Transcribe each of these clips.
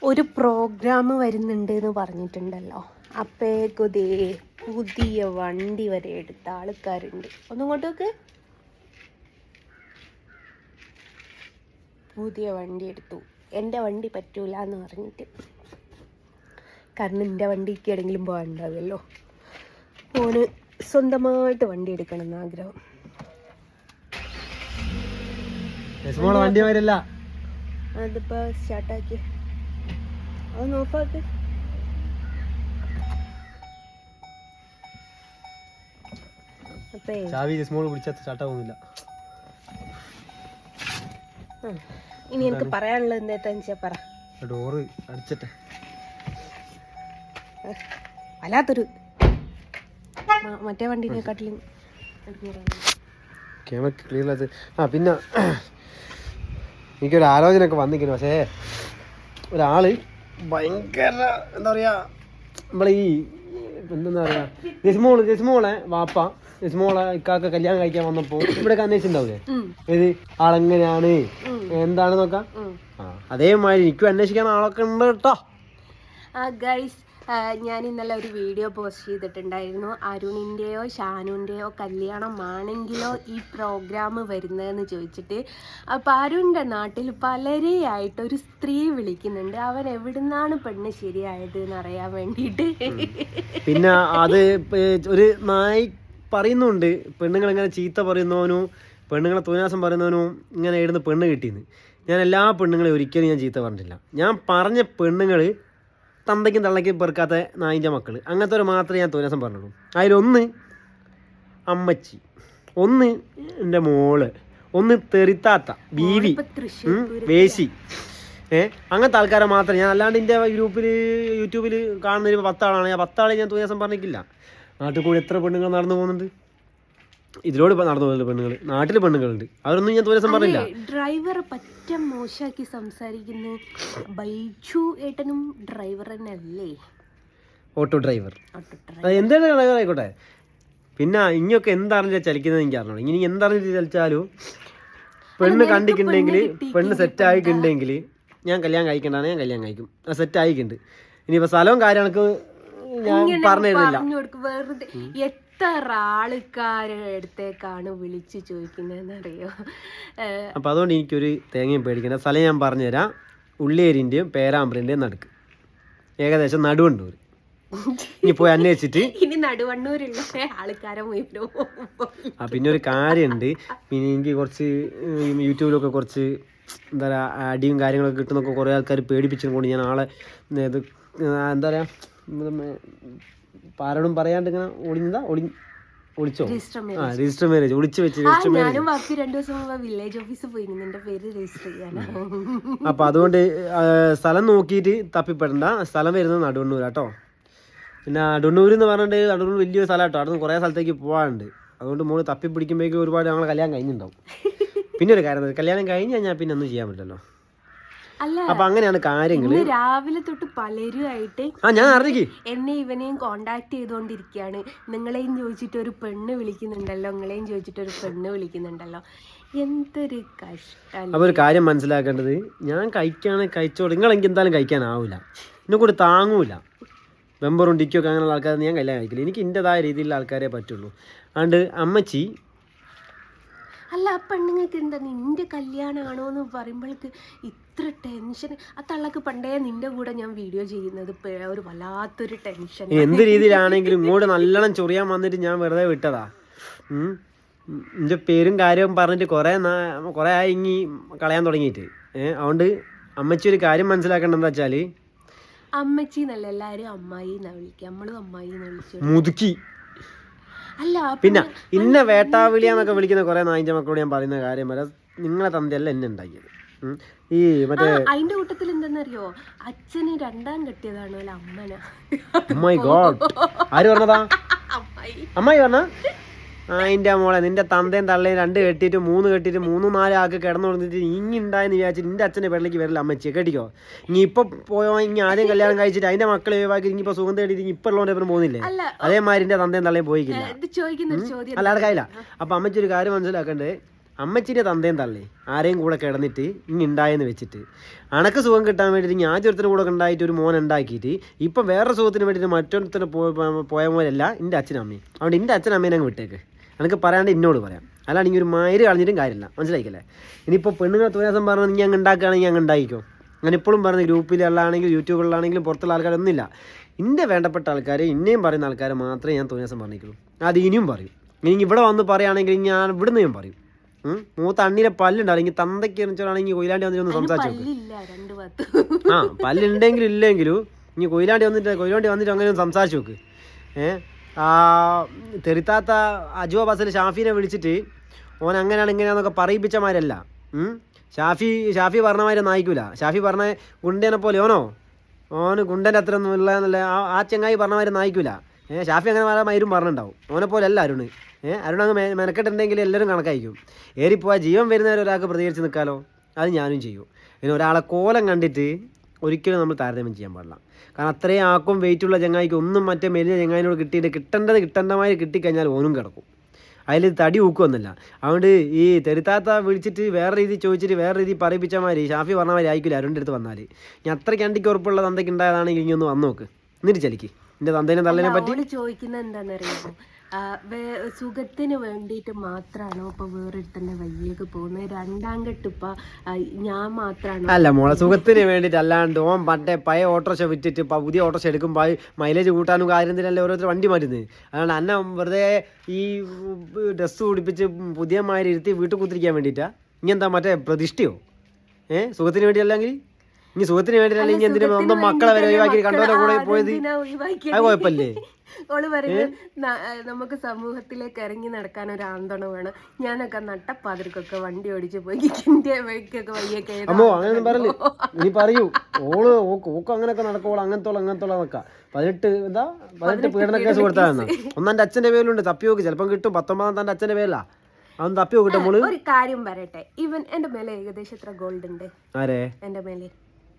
ഒരു പ്രോഗ്രാം വരുന്നുണ്ട് എന്ന് പറഞ്ഞിട്ടുണ്ടല്ലോ. അപ്പോഴേക്കുതേ പുതിയ വണ്ടി വരെ എടുത്ത ആൾക്കാരുണ്ട്. ഒന്നും ഇങ്ങോട്ടേക്ക് പുതിയ വണ്ടി എടുത്തു. എൻ്റെ വണ്ടി പറ്റൂല എന്ന് പറഞ്ഞിട്ട്. കാരണം എൻ്റെ വണ്ടിക്ക് എവിടെയെങ്കിലും പോകാനുണ്ടാവുമല്ലോ. ഓന് സ്വന്തമായിട്ട് വണ്ടി എടുക്കണം എന്ന് ആഗ്രഹം. വണ്ടി വരില്ല. അതിപ്പോ സ്റ്റാർട്ടാക്കി അത് നോക്കാക്ക്. ഇനി എനിക്ക് പറയാനുള്ളത് എന്താ പറ. ഡോറ് അടിച്ചിട്ടെ. വല്ലാത്തൊരു മറ്റേ വണ്ടിനെക്കാട്ടിലും ക്ലിയർ. പിന്നെ എനിക്കൊരു ആലോചന ഒക്കെ വന്നിരിക്കുന്നു. പക്ഷേ ഒരാള് ഭയങ്കര എന്താ പറയാ, നമ്മളെ ഈ എന്താ പറയാ, ജസ്മോളെ വാപ്പ ജസ്മോളെ ഇക്കാക്ക് കല്യാണം കഴിക്കാൻ വന്നപ്പോ ഇവിടെ അന്വേഷിച്ചിട്ടുണ്ടാവില്ലേ ഇത് ആളെങ്ങനെയാണ് എന്താണ് നോക്കാം. അതേമാതിരി എനിക്കും അന്വേഷിക്കാൻ ആളൊക്കെ ഉണ്ട് കേട്ടോ. ഗൈസ്, ഞാൻ ഇന്നലെ ഒരു വീഡിയോ പോസ്റ്റ് ചെയ്തിട്ടുണ്ടായിരുന്നു. അരുണിൻ്റെയോ ഷാനുൻ്റെയോ കല്യാണമാണെങ്കിലോ ഈ പ്രോഗ്രാം വരുന്നതെന്ന് ചോദിച്ചിട്ട്. അപ്പോൾ അരുണിൻ്റെ നാട്ടിൽ പലരെയായിട്ട് ഒരു സ്ത്രീ വിളിക്കുന്നുണ്ട്. അവൻ എവിടുന്നാണ് പെണ്ണ് ശരിയായത് എന്ന് അറിയാൻ വേണ്ടിയിട്ട്. പിന്നെ അത് ഒരു നായി പറയുന്നുണ്ട്, പെണ്ണുങ്ങൾ ഇങ്ങനെ ചീത്ത പറയുന്നവനും പെണ്ണുങ്ങളെ തോന്നാസം പറയുന്നവനും ഇങ്ങനെ എഴുതുന്ന പെണ്ണ് കിട്ടിയെന്ന്. ഞാൻ എല്ലാ പെണ്ണുങ്ങളെയും ഒരിക്കലും ഞാൻ ചീത്ത പറഞ്ഞിട്ടില്ല. ഞാൻ പറഞ്ഞ പെണ്ണുങ്ങൾ തന്തയ്ക്കും തള്ളയ്ക്കും പെറുക്കാത്ത നായിൻ്റെ മക്കൾ, അങ്ങനത്തെ ഒരു മാത്രമേ ഞാൻ തോന്നാസം പറഞ്ഞുള്ളൂ. അതിലൊന്ന് അമ്മച്ചി, ഒന്ന് എൻ്റെ മോള്, ഒന്ന് തെറിത്താത്ത, ബീവി, വേശി, അങ്ങനത്തെ ആൾക്കാരെ മാത്രമേ ഞാൻ, അല്ലാണ്ട് എൻ്റെ യൂട്യൂബിൽ കാണുന്ന ഒരു 10 ആളാണ്. ആ 10 ആളെ ഞാൻ തോന്നാസം പറഞ്ഞിട്ടില്ല. നാട്ടിൽ കൂടി എത്ര പെണ്ണുങ്ങൾ നടന്നു പോകുന്നുണ്ട്. ഇതിലൂടെ നടന്നു പോകുന്നുണ്ട് പെണ്ണുങ്ങൾ, നാട്ടിൽ പെണ്ണുങ്ങളുണ്ട്. അവരൊന്നും ഞാൻ തോന്നാസം പറഞ്ഞില്ല. ഡ്രൈവറെ പറ്റ മോശമാക്കി സംസാരിക്കുന്ന ബൈജു ഏട്ടനും ഡ്രൈവർ തന്നെ അല്ലേ, ഓട്ടോ ഡ്രൈവർ. അത് എന്താണ് ഡ്രൈവർ ആയിക്കോട്ടെ. പിന്നെ ഇനിയൊക്കെ എന്താണെന്ന് ചലിക്കുന്നത് എനിക്ക് അറിഞ്ഞോ. ഇനി എന്താണെന്ന് ചലിച്ചാലും പെണ്ണ് കണ്ടിട്ടുണ്ടെങ്കിൽ, പെണ്ണ് സെറ്റായിക്കുണ്ടെങ്കിൽ ഞാൻ കല്യാണം കഴിക്കണ്ടാണ്, ഞാൻ കല്യാണം കഴിക്കും. സെറ്റായിക്കുണ്ട്. ഇനിയിപ്പോൾ സ്ഥലവും കാര്യങ്ങളൊക്കെ ഞാൻ പറഞ്ഞിരുന്നില്ല. വെറുതെ എത്ര ആൾക്കാരെ അടുത്തേക്കാണ് വിളിച്ച് ചോദിക്കുന്നതെന്നറിയോ. അപ്പം അതുകൊണ്ട് എനിക്കൊരു തേങ്ങയും പേടിക്കേണ്ട. സ്ഥലം ഞാൻ പറഞ്ഞുതരാം. ഉള്ളിയേരിൻ്റെയും പേരാമ്പ്രൻ്റെയും നടുക്ക്, ഏകദേശം നടുവണ്ണൂർ. ഇനി പോയി അന്വേഷിച്ചിട്ട് ഇനി നടുവണ്ണൂരുള്ള ആൾക്കാരെ പിന്നെ ഒരു കാര്യമുണ്ട്. പിന്നെ എനിക്ക് കുറച്ച് യൂട്യൂബിലൊക്കെ കുറച്ച് എന്താ പറയുക അടിയും കാര്യങ്ങളൊക്കെ കിട്ടുന്നൊക്കെ കുറേ ആൾക്കാർ പേടിപ്പിച്ചതുകൊണ്ട് ഞാൻ ആളെ ഇത് എന്താ പറയുക ആരോടും പറയാണ്ട് ഇങ്ങനെ ഒളിച്ചോ രജിസ്റ്റർ മാരേജ് ഒളിച്ചു വെച്ച് അപ്പൊ അതുകൊണ്ട് സ്ഥലം നോക്കിയിട്ട് തപ്പിപ്പെടണ്ട. സ്ഥലം വരുന്നത് നടുവണ്ണൂർ കേട്ടോ. പിന്നെ നടുവണ്ണൂർ എന്ന് പറഞ്ഞിട്ട് നടുവണ്ണൂർ വലിയൊരു സ്ഥലം കേട്ടോ. അവിടെ നിന്ന് കുറേ സ്ഥലത്തേക്ക് പോകാനുണ്ട്. അതുകൊണ്ട് മോള് തപ്പി പിടിക്കുമ്പോഴേക്കും ഒരുപാട് ഞങ്ങളെ കല്യാണം കഴിഞ്ഞിട്ടുണ്ടാവും. പിന്നെ ഒരു കാര്യം, കല്യാണം കഴിഞ്ഞ് കഴിഞ്ഞാൽ പിന്നെ ഒന്നും ചെയ്യാൻ പറ്റില്ലല്ലോ. അപ്പൊ അങ്ങനെയാണ് കാര്യങ്ങൾ. രാവിലെ തൊട്ട് പലരുമായിട്ട് ഞാൻ അറിയിക്കും എന്നെ ഇവനെയും കോണ്ടാക്ട് ചെയ്തോണ്ടിരിക്കുകയാണ്. നിങ്ങളെയും ചോദിച്ചിട്ട് ഒരു പെണ്ണ് വിളിക്കുന്നുണ്ടല്ലോ, നിങ്ങളെയും ചോദിച്ചിട്ട് ഒരു പെണ്ണ് വിളിക്കുന്നുണ്ടല്ലോ. എന്തൊരു കഷ്ടം. അപ്പൊ ഒരു കാര്യം മനസ്സിലാക്കേണ്ടത്, ഞാൻ കഴിച്ചോളൂ, നിങ്ങളെങ്കിൽ എന്തായാലും കഴിക്കാനാവൂല, എന്നെ കൂടെ താങ്ങൂല. വെമ്പറും ഡിക്കൊക്കെ അങ്ങനെയുള്ള ആൾക്കാരെ ഞാൻ കല്യാണം കഴിക്കില്ല. എനിക്ക് എൻ്റെതായ രീതിയിലുള്ള ആൾക്കാരെ പറ്റുള്ളൂ. അതുകൊണ്ട് അമ്മച്ചി അല്ല, ആ പെണ്ണുങ്ങൾക്ക് എന്താ നിന്റെ കല്യാണമാണോ എന്ന് പറയുമ്പോഴേക്ക് ഇത്ര ടെൻഷൻ. ആ തള്ളക്ക് പണ്ടേ നിന്റെ കൂടെ ഞാൻ വീഡിയോ ചെയ്യുന്നത് ഒരു വല്ലാത്തൊരു ടെൻഷൻ. എന്ത് രീതിയിലാണെങ്കിലും ഇങ്ങോട്ട് നല്ലോണം ചൊറിയാൻ വന്നിട്ട് ഞാൻ വെറുതെ വിട്ടതാ. എൻ്റെ പേരും കാര്യവും പറഞ്ഞിട്ട് കുറേ ആയി ഇങ്ങി കളയാൻ തുടങ്ങിയിട്ട്. അതുകൊണ്ട് അമ്മച്ചി ഒരു കാര്യം മനസ്സിലാക്കേണ്ടതെന്ന് വെച്ചാൽ, അമ്മച്ചി എന്നല്ല എല്ലാവരും അമ്മായി എന്നാ വിളിക്കുക. നമ്മളും അമ്മായി എന്ന് വിളിച്ചു മുതുക്കി. അല്ല പിന്നെ ഇന്ന വേട്ടാവിളിയാന്നൊക്കെ വിളിക്കുന്ന കുറെ നായിൻ്റെ മക്കളോട് ഞാൻ പറയുന്ന കാര്യം വരെ, നിങ്ങളെ തന്തയല്ല എന്നെ ഉണ്ടാക്കിയത്. ഈ മറ്റേ അതിന്റെ കൂട്ടത്തിൽ എന്തെന്നറിയോ, അച്ഛന് 2ാം കെട്ടിയതാണോ അല്ല അമ്മന. മൈ ഗോഡ്, ആര് പറഞ്ഞതാ? അമ്മായി പറഞ്ഞ? അതിൻ്റെ മോളെ, നിന്റെ തന്തയും തള്ളയും 2 കെട്ടിയിട്ട് 3 കെട്ടിയിട്ട് 3-4 ആൾക്ക് കിടന്നു കൊടുത്തിട്ട് ഇനി ഉണ്ടായെന്ന് വിചാരിച്ചിട്ട് നിന്റെ അച്ഛൻ്റെ പേരിലേക്ക് വരില്ല അമ്മച്ചിയെ. കേട്ടിക്കോ, ഇനി ഇപ്പൊ പോയോ, ഇനി ആദ്യം കല്യാണം കഴിച്ചിട്ട് അതിന്റെ മക്കളെ ഒഴിവാക്കി ഇനിയിപ്പോ സുഖം തേടിയിട്ട് ഇപ്പൊ ഉള്ളവൻ്റെ പേരും പോകുന്നില്ലേ? അതേമാതിരി എന്റെ തന്തയും തള്ളയും പോയിക്കില്ല, അല്ലാതെ കായില്ല. അപ്പൊ അമ്മച്ചി ഒരു കാര്യം മനസ്സിലാക്കണ്ടേ, അമ്മച്ചിൻ്റെ തന്തയും തള്ളി ആരെയും കൂടെ കിടന്നിട്ട് ഇനി ഉണ്ടായെന്ന് വെച്ചിട്ട് അണക്ക് സുഖം കിട്ടാൻ വേണ്ടിയിട്ട് ഞാൻ ചെറുത്തിന് കൂടെ ഉണ്ടായിട്ട് ഒരു മോൻ ഉണ്ടാക്കിയിട്ട് ഇപ്പം വേറെ സുഖത്തിന് വേണ്ടിയിട്ട് മറ്റൊരുത്തിന് പോയ പോലെയല്ല എൻ്റെ അച്ഛനും അമ്മയും. അതുകൊണ്ട് എൻ്റെ അച്ഛനും അമ്മേനെ അങ്ങ് വിട്ടേക്ക്. എനിക്ക് പറയാണ്ട് എന്നോട് പറയാം, അല്ലാണ്ട് ഇങ്ങനെ ഒരു മയിര് കളഞ്ഞിട്ടും കാര്യമില്ല. മനസ്സിലായിക്കല്ലേ? ഇനിയിപ്പോൾ പെണ്ണുങ്ങൾ തോന്നിയാസം പറഞ്ഞാൽ നീ അങ്ങ് ഉണ്ടാക്കുകയാണെങ്കിൽ അങ്ങ് ഉണ്ടാക്കിക്കോ. ഞാൻ ഇപ്പോഴും പറഞ്ഞ ഗ്രൂപ്പിലുള്ളതാണെങ്കിലും യൂട്യൂബിലാണെങ്കിലും പുറത്തുള്ള ആൾക്കാരൊന്നുമില്ല. എൻ്റെ വേണ്ടപ്പെട്ട ആൾക്കാർ ഇന്നേയും പറയുന്ന ആൾക്കാരെ മാത്രമേ ഞാൻ തോന്നിയാസം പറഞ്ഞിട്ടുള്ളൂ. അത് ഇനിയും പറയും. ഇനി ഇവിടെ വന്ന് പറയുകയാണെങ്കിൽ ഞാൻ ഇവിടുന്ന് ഞാൻ പറയും. മൂത്ത അണ്ണിലെ പല്ലുണ്ടാവും. ഇനി തന്തയ്ക്ക് വെച്ചാണെങ്കിൽ കൊയിലാണ്ടി വന്നിട്ട് ഒന്ന് സംസാരിച്ചു നോക്ക്. പല്ലുണ്ടെങ്കിലും ഇല്ലെങ്കിലും ഇനി കൊയിലാണ്ടി വന്നിട്ട് അങ്ങനെ ഒന്ന് സംസാരിച്ചു നോക്ക്. തെറിത്താത്ത അജുവ ബസ്സിൽ ഷാഫിനെ വിളിച്ചിട്ട് ഓൻ അങ്ങനെയാണ് ഇങ്ങനെയാണെന്നൊക്കെ പറയിപ്പിച്ചമാരല്ല. ഷാഫി പറഞ്ഞമാരെ നായിക്കൂല. ഷാഫി പറഞ്ഞ ഗുണ്ടേനെ പോലെ ഓന് ഗുണ്ടൻ്റെ അത്ര ഒന്നും ഇല്ല ആ ചങ്ങായി പറഞ്ഞമാരെ നായിക്കൂല. ഷാഫി അങ്ങനെ പല മൈരും പറഞ്ഞിട്ടുണ്ടാവും. ഓനെ പോലെ അല്ല അരുണ്. അരുൺ അങ്ങ് മെനക്കെട്ടുണ്ടെങ്കിൽ എല്ലാവരും കണക്കായിരിക്കും. ഏറിപ്പോയാൽ ജീവൻ വരുന്നവരെ ഒരാൾക്ക് പ്രതികരിച്ച് നിൽക്കാലോ, അത് ഞാനും ചെയ്യും. പിന്നെ ഒരാളെ കോലം കണ്ടിട്ട് ഒരിക്കലും നമ്മൾ താരതമ്യം ചെയ്യാൻ പാടില്ല. കാരണം അത്രയും ആക്കും വെയിറ്റുള്ള ചങ്ങായിക്ക് ഒന്നും മറ്റേ മെലിഞ്ഞ ചങ്ങായിനോട് കിട്ടിയിട്ട് കിട്ടേണ്ടമായി കിട്ടിക്കഴിഞ്ഞാൽ ഓനും കിടക്കും. അതിൽ തടി ഊക്കുമൊന്നുമില്ല. അതുകൊണ്ട് ഈ തെരുത്താത്ത വിളിച്ചിട്ട് വേറെ രീതി ചോദിച്ചിട്ട് വേറെ രീതി പറയിപ്പിച്ച മാതിരി ഷാഫി പറഞ്ഞ മാതിരി ആയിരിക്കില്ല അരുണിൻ്റെ അടുത്ത് വന്നാൽ. ഞാൻ അത്രയ്ക്ക് അണ്ടിക്ക് ഉറപ്പുള്ള തന്തയ്ക്ക് ഉണ്ടായതാണെങ്കിൽ ഇനി ഒന്ന് വന്ന് നോക്ക്, എന്നിട്ട് ചലിക്ക് എൻ്റെ തന്തേനെ തള്ളേനെ പറ്റി. ചോദിക്കുന്നത് എന്താണെന്നറിയാമോ? സുഖത്തിന് വേണ്ടിയിട്ട് മാത്രമാണോ ഇപ്പൊ വേറൊരുത്തന്നെ വയ്യേക്ക് പോകുന്നത്? രണ്ടാം കെട്ടിപ്പ ഞാൻ മാത്രമാണോ? അല്ല മോളെ, സുഖത്തിന് വേണ്ടിയിട്ട് അല്ലാണ്ട് ഓൻ പണ്ടേ പഴയ ഓട്ടോറിക്ഷ വിറ്റിട്ട് പുതിയ ഓട്ടോറിക്ഷ എടുക്കുമ്പോൾ മൈലേജ് കൂട്ടാനും കാര്യത്തിലല്ലേ ഓരോരുത്തർ വണ്ടി മാറ്റുന്നത്. അതുകൊണ്ട് അന്ന വെറുതെ ഈ ഡ്രസ്സ് കുടിപ്പിച്ച് പുതിയ മാതിരി ഇരുത്തി വീട്ടിൽ കുത്തിരിക്കാൻ വേണ്ടിയിട്ടാ? ഇനി എന്താ മറ്റേ പ്രതിഷ്ഠയോ? സുഖത്തിന് വേണ്ടിയല്ലെങ്കിൽ ഇനി സുഖത്തിന് വേണ്ടിയിട്ടല്ല ഇനി എന്തിനും സ്വന്തം മക്കളെ വരെ ഒഴിവാക്കി കണ്ടോടെ കൂടെ പോയത്? അത് കുഴപ്പമില്ലേ? ഓള് പറയുന്നത് നമുക്ക് സമൂഹത്തിലേക്ക് ഇറങ്ങി നടക്കാൻ ഒരു ആന്തണം വേണം. ഞാനൊക്കെ നട്ടപ്പാതിർക്കൊക്കെ വണ്ടി ഓടിച്ച് പോയി വഴിക്കൊക്കെ വയ്യൊക്കെ. അമ്മോ അങ്ങനെയൊന്നും പറയല്ലേ, നീ പറയൂ. ഓക്ക് അങ്ങനെയൊക്കെ നടക്കോളൂ. അങ്ങനത്തോളം നിൽക്കാം. 18 പീഡന കേസ് കൊടുത്താൽ ഒന്നാൻ്റെ അച്ഛൻ്റെ പേരിലുണ്ട്. തപ്പി നോക്ക്, ചിലപ്പം കിട്ടും. 19 തൻ്റെ അച്ഛൻ്റെ പേരിലാ. അതൊന്ന് തപ്പി നോക്കിട്ടെ മോള്. ഒരു കാര്യം പറയട്ടെ, ഇവൻ എന്റെ മേലെ ഏകദേശം എത്ര ഗോൾഡ് ഉണ്ട്? ആരെ എന്റെ മേലെ?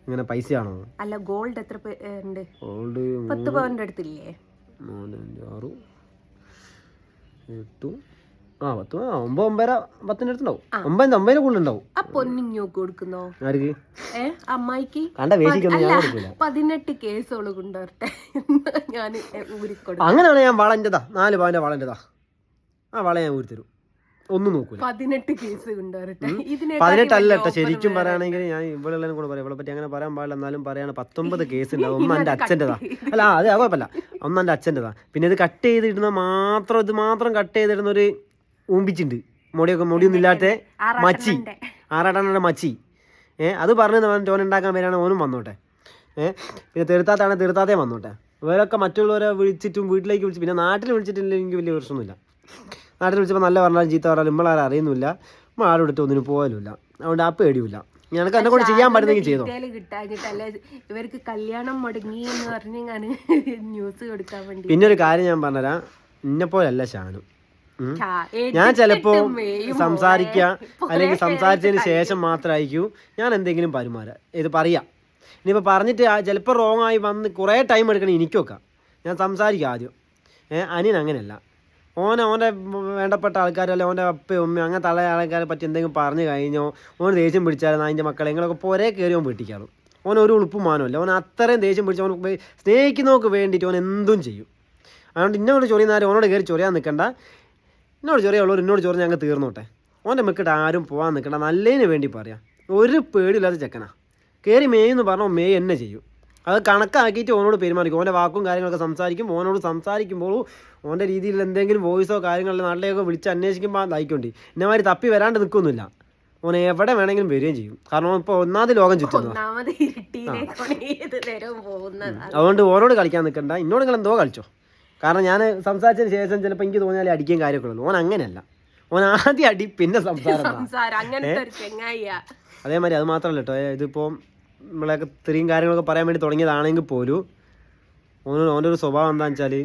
ഇങ്ങനെ പൈസയാണോ? അല്ല, ഗോൾഡ് എത്ര ഉണ്ട്? ഗോൾഡ് 10 പവന്റെ അടുത്തില്ലേ? 4, 5, 6, 8, 9, 10 അടുത്തുണ്ടാവും. 9 കൂടുതലുണ്ടാവും. പൊന്നിങ്ങോ കൊടുക്കുന്നോ? ആർക്ക്? അമ്മായിക്ക്. കണ്ട വേശിക്കൊന്നും ഞാൻ കൊടുക്കില്ല. 18 കേസോള് കൊണ്ടുവരട്ടെ, ഞാൻ ഊരിക്കൊടുക്കും. അങ്ങനെയാണ് ഞാൻ വളൻ്റെതാ 4 പവന്റെ വളൻ്റെതാ. ആ വള ഞാൻ ഊരിത്തരും, ഒന്നും നോക്കൂല. 18 കേസ് കൊണ്ടുവരട്ടെ. 18 അല്ല കേട്ടോ, ശരിക്കും പറയുകയാണെങ്കിൽ ഞാൻ ഇവിടെ ഉള്ളതിനെ കൂടെ പറയാം. ഇവിടെ പറ്റി അങ്ങനെ പറയാൻ പാടില്ല, എന്നാലും പറയാണ് 19 കേസ് ഉണ്ടാവും. ഒന്ന് എൻ്റെ അച്ഛൻ്റെതാ. അല്ല അത് കുഴപ്പമില്ല, ഒന്ന് എൻ്റെ അച്ഛൻ്റെതാ. പിന്നെ ഇത് കട്ട് ചെയ്തിടുന്ന ഇത് മാത്രം കട്ട് ചെയ്തിടുന്ന ഒരു ഊമ്പിച്ചുണ്ട്. മുടിയൊന്നും ഇല്ലാത്ത മച്ചി, 6 മച്ചി. അത് പറഞ്ഞ് ഓൻ ഉണ്ടാക്കാൻ വരികയാണ്, ഓനും വന്നോട്ടെ. പിന്നെ തീർത്താത്തേ വന്നോട്ടെ. ഇവരൊക്കെ മറ്റുള്ളവരെ വിളിച്ചിട്ടും വീട്ടിലേക്ക് വിളിച്ചു. പിന്നെ നാട്ടിൽ വിളിച്ചിട്ടില്ലെങ്കിൽ വലിയ പ്രശ്നമൊന്നുമില്ല. നാട്ടിൽ വിളിച്ചപ്പോൾ നല്ല പറഞ്ഞാലും ചീത്ത പറഞ്ഞാലും നമ്മളാരും അറിയുന്നില്ല, നമ്മൾ ആരും എടുത്ത് ഒന്നിനും പോകാനുമില്ല. അതുകൊണ്ട് ആ പേടിയില്ല. ഞങ്ങൾക്ക് എന്നെ കൊണ്ട് ചെയ്യാൻ പറ്റുന്നെങ്കിൽ ചെയ്തോ. ഇവർക്ക് കല്യാണം മുടങ്ങി എന്ന് പറഞ്ഞ് ഞാൻ ന്യൂസ് കൊടുക്കാൻ വേണ്ടി. പിന്നെ ഒരു കാര്യം ഞാൻ പറഞ്ഞുതരാം, ഇന്നെപ്പോലല്ല ഷാനു. ഞാൻ ചിലപ്പോൾ സംസാരിക്കുക, അല്ലെങ്കിൽ സംസാരിച്ചതിന് ശേഷം മാത്രമായിരിക്കും ഞാൻ എന്തെങ്കിലും ഇത് പറയാം. ഇനിയിപ്പോൾ പറഞ്ഞിട്ട് ചിലപ്പോൾ റോങ് ആയി വന്ന് കുറേ ടൈം എടുക്കണം എനിക്കൊക്കെ. ഞാൻ സംസാരിക്കാം ആദ്യം. അനിയൻ അങ്ങനെയല്ല. ഓൻ്റെ വേണ്ടപ്പെട്ട ആൾക്കാർ, അല്ലെങ്കിൽ ഓൻ്റെ അപ്പയും ഉമ്മയും അങ്ങനത്തെ ആൾക്കാരെ പറ്റി എന്തെങ്കിലും പറഞ്ഞു കഴിഞ്ഞോ ഓന് ദേഷ്യം പിടിച്ചാലും അതിൻ്റെ മക്കളെ എങ്ങളൊക്കെ പുരേ കയറി ഓൻ വീട്ടിക്കാളും. ഓൻ ഒരു ഉളുപ്പും മാനമല്ല. ഓൻ അത്രയും ദേഷ്യം പിടിച്ച് ഓൻ സ്നേഹിക്കുന്നവർക്ക് വേണ്ടിയിട്ട് ഓൻ എന്തും ചെയ്യും. അതുകൊണ്ട് ഇന്നോട് ചൊറിയുന്നവരെ ഓനോട് കയറി ചൊറിയാൻ നിൽക്കണ്ട. എന്നോട് ചൊറിയുള്ളവർ എന്നോട് ചൊറിഞ്ഞ് ഞങ്ങൾ തീർന്നോട്ടെ. ഓൻ്റെ മെക്കിട്ട് ആരും പോകാൻ നിൽക്കണ്ട. നല്ലതിന് വേണ്ടി പറയാം. ഒരു പേടിയില്ലാത്ത ചെക്കനാ. കയറി മേയെന്ന് പറഞ്ഞാൽ മേയ് എന്നെ ചെയ്യും. അത് കണക്കാക്കിയിട്ട് ഓനോട് പെരുമാറിക്കും. ഓൻ്റെ വാക്കും കാര്യങ്ങളൊക്കെ സംസാരിക്കും. ഓനോട് സംസാരിക്കുമ്പോൾ ഓൻ്റെ രീതിയിൽ എന്തെങ്കിലും വോയിസോ കാര്യങ്ങളോ നാട്ടിലേക്കോ വിളിച്ച് അന്വേഷിക്കുമ്പോൾ അതായിക്കൊണ്ട് ഇന്നമാതിരി തപ്പി വരാണ്ട് നിൽക്കൊന്നുമില്ല. ഓൻ എവിടെ വേണമെങ്കിലും വരികയും ചെയ്യും. കാരണം ഇപ്പോൾ ഒന്നാമത് ലോകം ചുറ്റുന്നു. അതുകൊണ്ട് ഓനോട് കളിക്കാൻ നിൽക്കണ്ട. ഇന്നോട് നിങ്ങൾ എന്തോ കളിച്ചോ. കാരണം ഞാൻ സംസാരിച്ചതിന് ശേഷം ചിലപ്പോൾ എനിക്ക് തോന്നിയാലേ അടിക്കുകയും കാര്യമൊക്കെ ഉള്ളൂ. ഓൻ അങ്ങനെയല്ല. ഓൻ ആദ്യം അടി പിന്നെ സംസാരം. അതേമാതിരി അത് മാത്രമല്ല കേട്ടോ, ഇതിപ്പോൾ നമ്മളൊക്കെ ഇത്രയും കാര്യങ്ങളൊക്കെ പറയാൻ വേണ്ടി തുടങ്ങിയതാണെങ്കിൽ പോലും ഓൻ്റെ ഒരു സ്വഭാവം എന്താണെന്ന് വെച്ചാൽ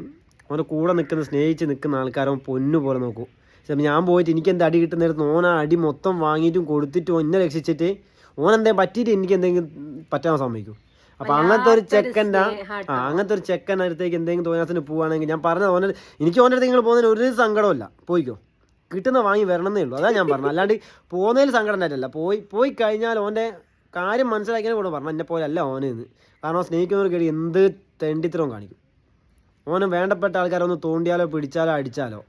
ഓൻ്റെ കൂടെ സ്നേഹിച്ച് നിൽക്കുന്ന ആൾക്കാരോ പൊന്നു പോലെ നോക്കും. ചിലപ്പോൾ ഞാൻ പോയിട്ട് എനിക്ക് എന്താ അടി കിട്ടുന്ന നേരത്ത് ഓൻ ആ അടി മൊത്തം വാങ്ങിയിട്ടും കൊടുത്തിട്ടും എന്നെ രക്ഷിച്ചിട്ട് ഓൻ എന്തെങ്കിലും പറ്റിയിട്ട് എനിക്ക് എന്തെങ്കിലും പറ്റാൻ സമ്മതിക്കും. അപ്പം അങ്ങനത്തെ ഒരു ചെക്കൻ്റെ അടുത്തേക്ക് എന്തെങ്കിലും തോന്നാത്തിന് പോവുകയാണെങ്കിൽ ഞാൻ പറഞ്ഞത് എനിക്ക് ഓൻ്റെ അടുത്ത് നിങ്ങൾ പോകുന്നതിന് ഒരു സങ്കടമില്ല, പോയിക്കോ. കിട്ടുന്ന വാങ്ങി വരണമെന്നേ ഉള്ളൂ. അതാ ഞാൻ പറഞ്ഞത്. അല്ലാണ്ട് പോകുന്നതിൽ സങ്കടം ഉണ്ടായിട്ടല്ല. പോയി കഴിഞ്ഞാൽ ഓൻ്റെ കാര്യം മനസ്സിലാക്കിയാൽ കൂടെ പറഞ്ഞു എന്നെ പോലെ അല്ല ഓനെന്ന്. കാരണം സ്നേഹിക്കുന്നവർക്ക് എന്ത് തെണ്ടിത്തരവും കാണിക്കും. ഓന് വേണ്ടപ്പെട്ട ആൾക്കാരൊന്ന് തോണ്ടിയാലോ പിടിച്ചാലോ അടിച്ചാലോ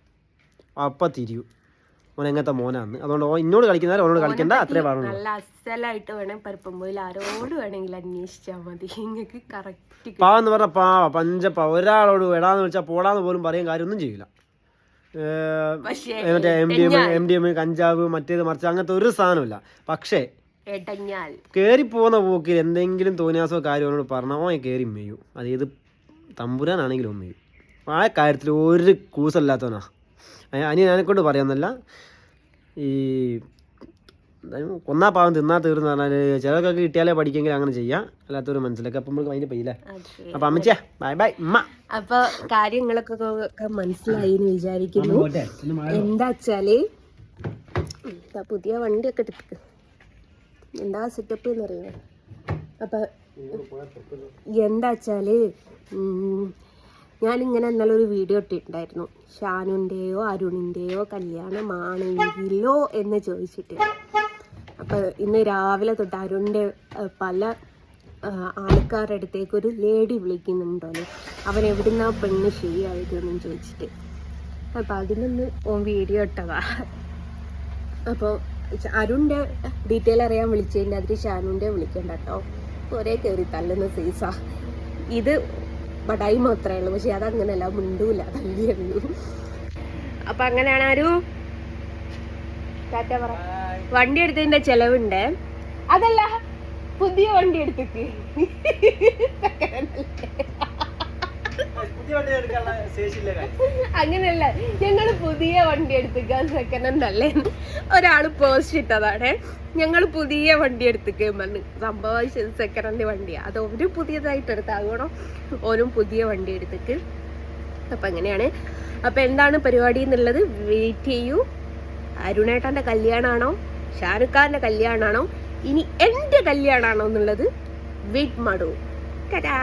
അപ്പം തിരിയും ഓൻ എങ്ങനത്തെ മോനാന്ന്. അതുകൊണ്ട് ഇന്നോട് കളിക്കുന്നവരെ ഓനോട് കളിക്കണ്ട, അത്രേ പറഞ്ഞു. നല്ല അസലായിട്ട് വേണം പരപ്പുമ്പോൾ ആരോട് വേണമെങ്കിലും അന്വേഷിച്ചാൽ മതി. നിങ്ങൾക്ക് കറക്റ്റ് പാവെന്ന് പറഞ്ഞാൽ പാവ പഞ്ചപ്പാവ. ഒരാളോട് എടാന്ന് വിളിച്ചാൽ പോടാന്ന് പോലും പറയാൻ കാര്യമൊന്നും ചെയ്യില്ല. മറ്റേ MDM കഞ്ചാവ് മറ്റേത് മറിച്ച് അങ്ങനത്തെ ഒരു സാധനമില്ല. പക്ഷേ കയറി പോകുന്ന പോക്കിൽ എന്തെങ്കിലും തോന്നിയാസോ കാര്യം അവനോട് പറഞ്ഞാൽ ഓൻ കയറി മെയ്യും. അത് ഏത് തമ്പുരാനാണെങ്കിലും ഓൻ മെയ്യും. ആ കാര്യത്തിൽ ഒരു കൂസല്ലാത്തവനാ. അതിനെക്കൊണ്ട് പറയാമെന്നല്ല, ഈ കൊന്നാ പാവം തിന്നാ തീർന്ന് പറഞ്ഞാൽ ചിലർക്കൊക്കെ കിട്ടിയാലേ പഠിക്കെങ്കിൽ അങ്ങനെ ചെയ്യാം. അല്ലാത്തൊരു മനസ്സിലൊക്കെ അപ്പം നമുക്ക് അതിൻ്റെ പയ്യില്ലേ. അപ്പം അമ്മച്ചാ ബൈ ബൈ ഉമ്മ. അപ്പൊ കാര്യങ്ങളൊക്കെ മനസ്സിലായി എന്ന് വിചാരിക്കുന്നു. എന്താ വെച്ചാല് പുതിയ വണ്ടിയൊക്കെ എടുത്ത് എന്താ സെറ്റപ്പ് എന്നറിയാം. അപ്പൊ എന്താ വെച്ചാല് ഞാനിങ്ങനെ ഇന്നലെ ഒരു വീഡിയോ ഇട്ടിട്ടുണ്ടായിരുന്നു. ഷാനുൻ്റെയോ അരുണിൻ്റെയോ കല്യാണമാണെങ്കിലോ എന്ന് ചോദിച്ചിട്ട്. അപ്പം ഇന്ന് രാവിലെ തൊട്ട് അരുണിൻ്റെ പല ആൾക്കാരുടെ അടുത്തേക്ക് ഒരു ലേഡി വിളിക്കുന്നുണ്ടല്ലോ, അവൻ എവിടുന്നാ പെണ്ണ് ശരിയായതെന്നും ചോദിച്ചിട്ട്. അപ്പം അതിനൊന്ന് വീഡിയോ ഇട്ടതാ. അപ്പോൾ അരുണിൻ്റെ ഡീറ്റെയിൽ അറിയാൻ വിളിച്ചതിൻ്റെ അതിൽ ഷാനുൻ്റെ വിളിക്കണ്ട കേട്ടോ, ഒരേ കയറി തല്ലുന്ന സൈസാ. ഇത് ബടായി മാത്രമേ ഉള്ളൂ, പക്ഷെ അതങ്ങനെയല്ല, മിണ്ടൂല, തല്ലിയുള്ളൂ. അപ്പം അങ്ങനെയാണ് ആരു ടാറ്റ പറ. വണ്ടി എടുത്തതിൻ്റെ ചെലവുണ്ട്. അതല്ല പുതിയ വണ്ടി എടുത്തിട്ട് അങ്ങനെയല്ല, ഞങ്ങൾ പുതിയ വണ്ടി എടുത്തിക്കാൻ സെക്കൻഡ് ഹാൻഡ് അല്ലേ. ഒരാള് പോസ്റ്റ് ഇട്ടതാണ്, ഞങ്ങൾ പുതിയ വണ്ടി എടുത്തിക്കാൻ പറഞ്ഞു. സംഭവം സെക്കൻഡ് ഹാൻഡ് വണ്ടിയാ. അത് ഒരു പുതിയതായിട്ട് എടുത്താകണം, ഓനും പുതിയ വണ്ടി എടുത്തിട്ട്. അപ്പൊ അങ്ങനെയാണ്. അപ്പൊ എന്താണ് പരിപാടി എന്നുള്ളത് വെയിറ്റ് ചെയ്യൂ. അരുണേട്ടന്റെ കല്യാണമാണോ ഷാരൂഖ് ഖാന്റെ കല്യാണമാണോ ഇനി എന്റെ കല്യാണമാണോ എന്നുള്ളത് വെയിറ്റ് മാടൂ. ടാറ്റാ.